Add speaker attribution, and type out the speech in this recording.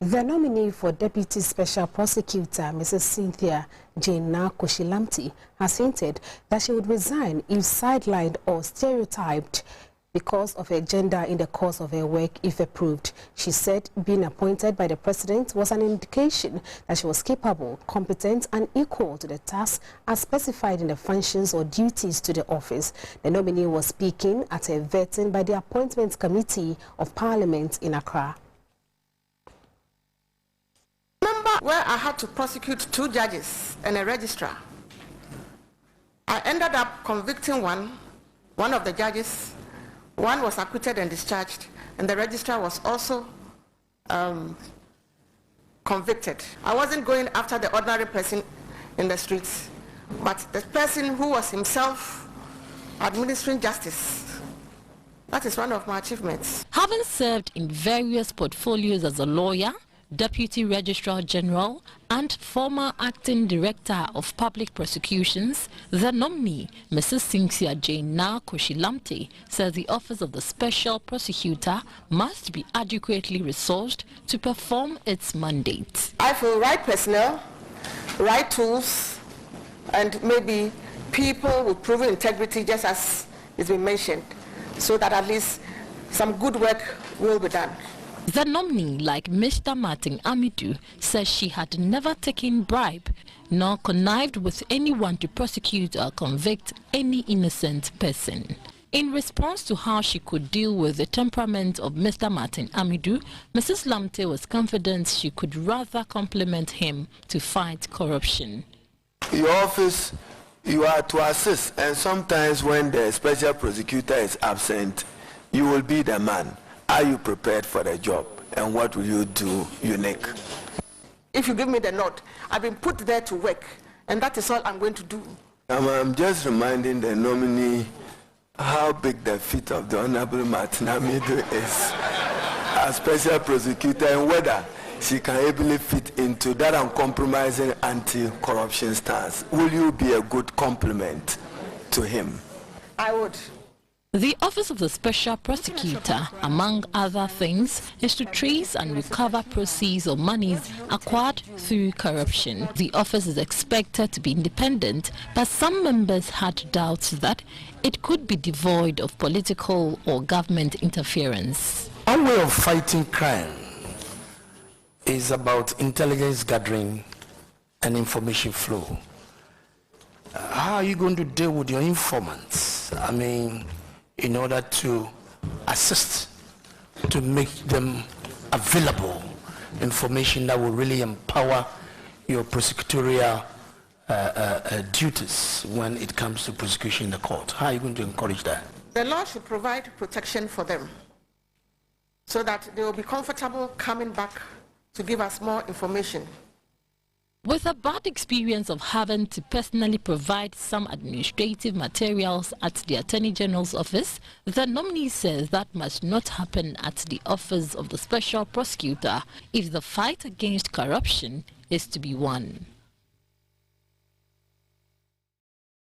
Speaker 1: The nominee for Deputy Special Prosecutor, Mrs. Cynthia Jane Naa-Koshie Lamptey, has hinted that she would resign if sidelined or stereotyped because of her gender in the course of her work if approved. She said being appointed by the president was an indication that she was capable, competent and equal to the tasks as specified in the functions or duties to the office. The nominee was speaking at a vetting by the Appointments Committee of Parliament in Accra.
Speaker 2: Where I had to prosecute 2 judges and a registrar. I ended up convicting one of the judges. One was acquitted and discharged, and the registrar was also convicted. I wasn't going after the ordinary person in the streets, but the person who was himself administering justice. That is one of my achievements.
Speaker 3: Having served in various portfolios as a lawyer, Deputy Registrar General and former Acting Director of Public Prosecutions, the nominee, Mrs. Cynthia Jane Naa-Koshie Lamptey, says the Office of the Special Prosecutor must be adequately resourced to perform its mandate.
Speaker 2: I feel right personnel, right tools, and maybe people with proven integrity, just as it's been mentioned, so that at least some good work will be done.
Speaker 3: The nominee, like Mr. Martin Amidu, says she had never taken bribe nor connived with anyone to prosecute or convict any innocent person. In response to how she could deal with the temperament of Mr. Martin Amidu, Mrs. Lamptey was confident she could rather complement him to fight corruption.
Speaker 4: Your office, you are to assist, and sometimes when the special prosecutor is absent, you will be the man. Are you prepared for the job, and what will you do unique?
Speaker 2: If you give me the nod, I've been put there to work, and that is all I'm going to do.
Speaker 4: I'm just reminding the nominee how big the feet of the Honorable Martin Amidu is as special prosecutor, and whether she can ably fit into that uncompromising anti-corruption stance. Will you be a good complement to him?
Speaker 2: I would.
Speaker 3: The Office of the Special Prosecutor, among other things, is to trace and recover proceeds of monies acquired through corruption. The office is expected to be independent, but some members had doubts that it could be devoid of political or government interference.
Speaker 5: One way of fighting crime is about intelligence gathering and information flow. How are you going to deal with your informants? I mean, in order to assist, to make them available information that will really empower your prosecutorial duties when it comes to prosecution in the court. How are you going to encourage that?
Speaker 2: The law should provide protection for them so that they will be comfortable coming back to give us more information.
Speaker 3: With a bad experience of having to personally provide some administrative materials at the Attorney General's office, the nominee says that must not happen at the Office of the Special Prosecutor if the fight against corruption is to be won.